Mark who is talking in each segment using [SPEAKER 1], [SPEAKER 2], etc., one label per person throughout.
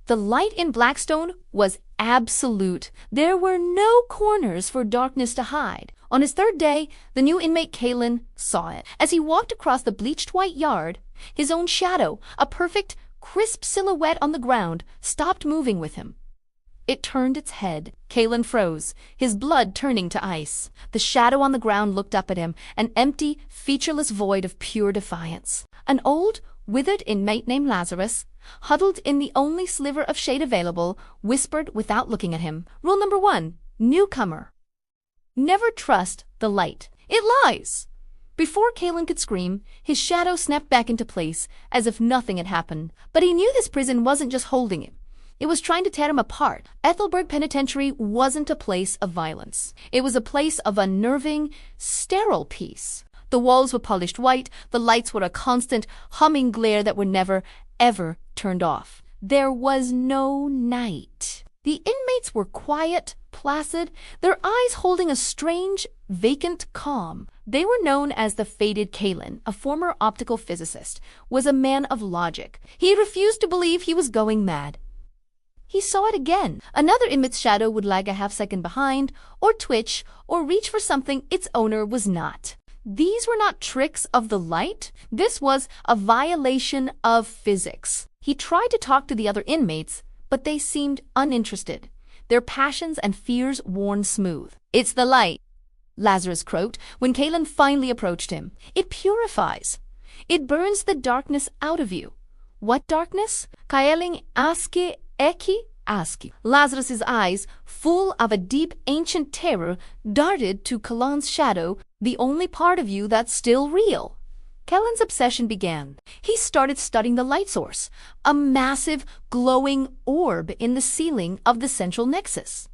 [SPEAKER 1] The light in Blackstone was absolute. There were no corners for darkness to hide. On his third day, the new inmate Kaelen saw it. As he walked across the bleached white yard, his own shadow, a perfect, crisp silhouette on the ground, stopped moving with him. It turned its head. Kaelen froze, his blood turning to ice. The shadow on the ground looked up at him, an empty, featureless void of pure defiance. An old, withered inmate named Lazarus, huddled in the only sliver of shade available, whispered without looking at him. Rule number 1, newcomer. Never trust the light. It lies. Before Kaelen could scream, his shadow snapped back into place, as if nothing had happened. But he knew this prison wasn't just holding him. It was trying to tear him apart. Aethelburg Penitentiary wasn't a place of violence. It was a place of unnerving, sterile peace. The walls were polished white, the lights were a constant, humming glare that were never, ever turned off. There was no night. The inmates were quiet, placid, their eyes holding a strange, vacant calm. They were known as the Fated Kaelen, a former optical physicist, was a man of logic. He refused to believe he was going mad. He saw it again. Another inmate's shadow would lag a half-second behind, or twitch, or reach for something its owner was not. These were not tricks of the light. This was a violation of physics. He tried to talk to the other inmates, but they seemed uninterested, their passions and fears worn smooth. It's the light, Lazarus croaked when Kaelen finally approached him. It purifies. It burns the darkness out of you. What darkness? Kaelen aske eki aski. Lazarus's eyes, full of a deep ancient terror, darted to Kaelen's shadow, the only part of you that's still real. Kaelen's obsession began. He started studying the light source, a massive, glowing orb in the ceiling of the central nexus.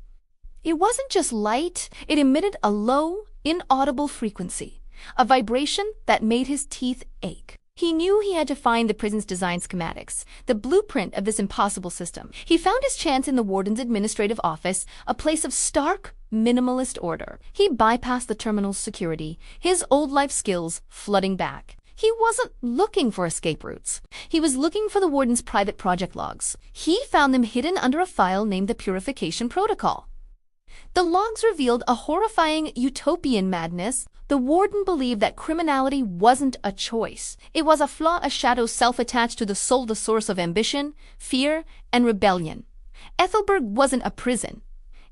[SPEAKER 1] It wasn't just light, it emitted a low, inaudible frequency, a vibration that made his teeth ache. He knew he had to find the prison's design schematics, the blueprint of this impossible system. He found his chance in the Warden's administrative office, a place of stark, minimalist order. He bypassed the terminal's security, his old life skills flooding back. He wasn't looking for escape routes. He was looking for the Warden's private project logs. He found them hidden under a file named the Purification Protocol. The logs revealed a horrifying utopian madness. The Warden believed that criminality wasn't a choice. It was a flaw, a shadow self-attached to the soul, the source of ambition, fear, and rebellion. Aethelburg wasn't a prison.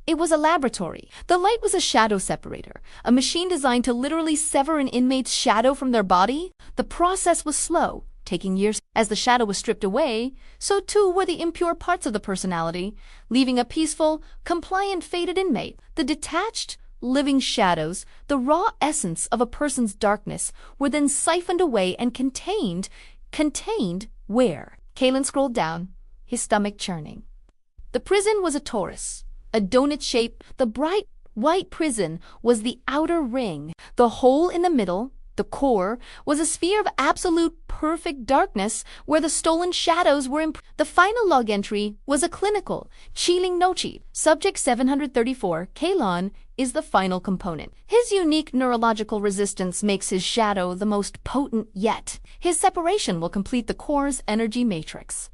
[SPEAKER 1] It was a laboratory. The light was a shadow separator, a machine designed to literally sever an inmate's shadow from their body. The process was slow, taking years. As the shadow was stripped away, so too were the impure parts of the personality, leaving a peaceful, compliant, faded inmate. The detached, living shadows, the raw essence of a person's darkness, were then siphoned away and contained where? Kaelen scrolled down, his stomach churning. The prison was a torus, a donut shape. The bright, white prison was the outer ring. The hole in the middle, the core, was a sphere of absolute perfect darkness where the stolen shadows were The final log entry was a clinical, chilling nochi. Subject 734, Kaelen, is the final component. His unique neurological resistance makes his shadow the most potent yet. His separation will complete the core's energy matrix.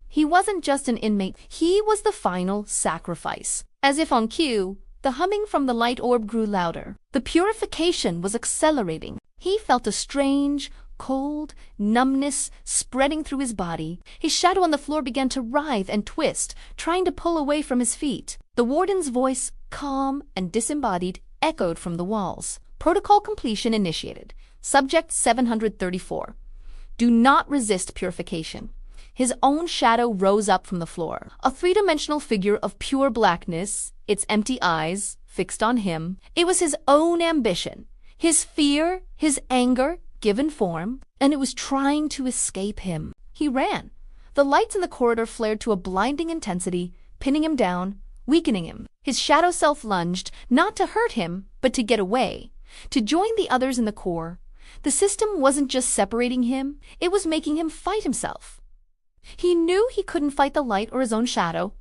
[SPEAKER 1] He wasn't just an inmate, he was the final sacrifice. As if on cue, the humming from the light orb grew louder. The purification was accelerating. He felt a strange, cold numbness spreading through his body. His shadow on the floor began to writhe and twist, trying to pull away from his feet. The Warden's voice, calm and disembodied, echoed from the walls. Protocol completion initiated. Subject 734. Do not resist purification. His own shadow rose up from the floor, a three-dimensional figure of pure blackness, its empty eyes fixed on him. It was his own ambition, his fear, his anger, given form, and it was trying to escape him. He ran. The lights in the corridor flared to a blinding intensity, pinning him down, weakening him. His shadow self lunged, not to hurt him, but to get away, to join the others in the core. The system wasn't just separating him, it was making him fight himself. He knew he couldn't fight the light or his own shadow.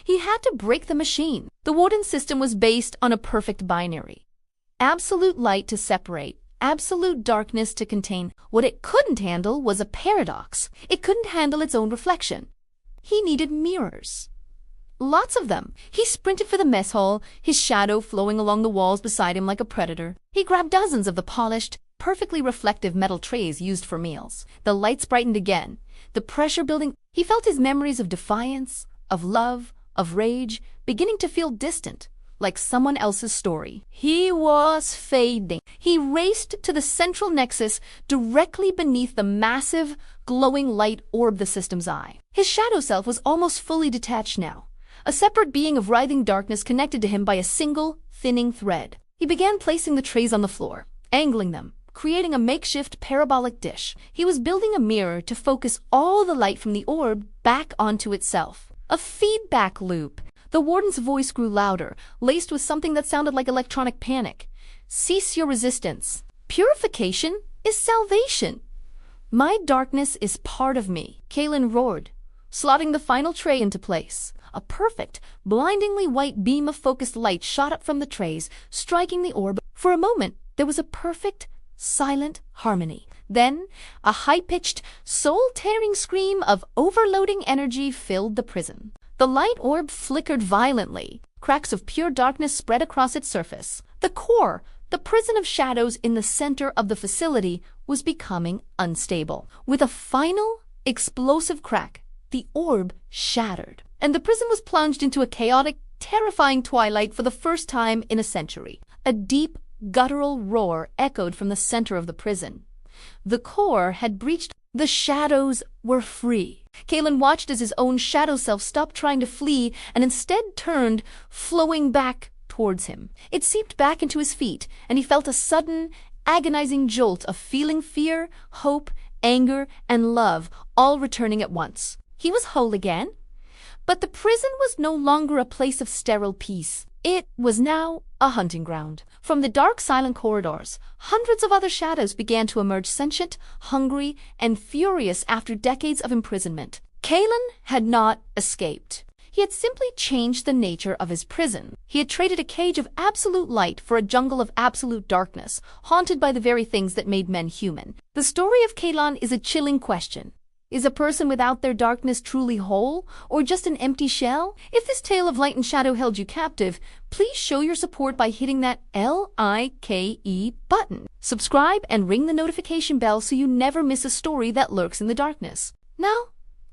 [SPEAKER 1] He had to break the machine. The Warden system was based on a perfect binary. Absolute light to separate, absolute darkness to contain. What it couldn't handle was a paradox. It couldn't handle its own reflection. He needed mirrors. Lots of them. He sprinted for the mess hall, his shadow flowing along the walls beside him like a predator. He grabbed dozens of the polished, perfectly reflective metal trays used for meals. The lights brightened again, the pressure building. He felt his memories of defiance, of love, of rage, beginning to feel distant, like someone else's story. He was fading. He raced to the central nexus directly beneath the massive, glowing light orb the system's eye. His shadow self was almost fully detached now, a separate being of writhing darkness connected to him by a single, thinning thread. He began placing the trays on the floor, angling them, creating a makeshift parabolic dish. He was building a mirror to focus all the light from the orb back onto itself. A feedback loop. The warden's voice grew louder, laced with something that sounded like electronic panic. Cease your resistance. Purification is salvation. My darkness is part of me, Kaelen roared, slotting the final tray into place. A perfect, blindingly white beam of focused light shot up from the trays, striking the orb. For a moment, there was a perfect, silent harmony. Then, a high-pitched, soul-tearing scream of overloading energy filled the prison. The light orb flickered violently. Cracks of pure darkness spread across its surface. The core, the prison of shadows in the center of the facility, was becoming unstable. With a final, explosive crack, the orb shattered, and the prison was plunged into a chaotic, terrifying twilight for the first time in a century. A deep, guttural roar echoed from the center of the prison. The core had breached. The shadows were free. Kaelen watched as his own shadow self stopped trying to flee and instead turned, flowing back towards him. It seeped back into his feet, and he felt a sudden, agonizing jolt of feeling fear, hope, anger, and love, all returning at once. He was whole again. But the prison was no longer a place of sterile peace. It was now a hunting ground. From the dark, silent corridors, hundreds of other shadows began to emerge, sentient, hungry, and furious after decades of imprisonment. Kaelen had not escaped. He had simply changed the nature of his prison. He had traded a cage of absolute light for a jungle of absolute darkness, haunted by the very things that made men human. The story of Kaelen is a chilling question. Is a person without their darkness truly whole, or just an empty shell? If this tale of light and shadow held you captive, please show your support by hitting that LIKE button. Subscribe and ring the notification bell so you never miss a story that lurks in the darkness. Now,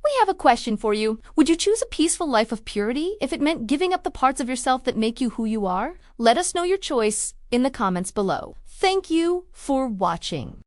[SPEAKER 1] we have a question for you. Would you choose a peaceful life of purity if it meant giving up the parts of yourself that make you who you are? Let us know your choice in the comments below. Thank you for watching.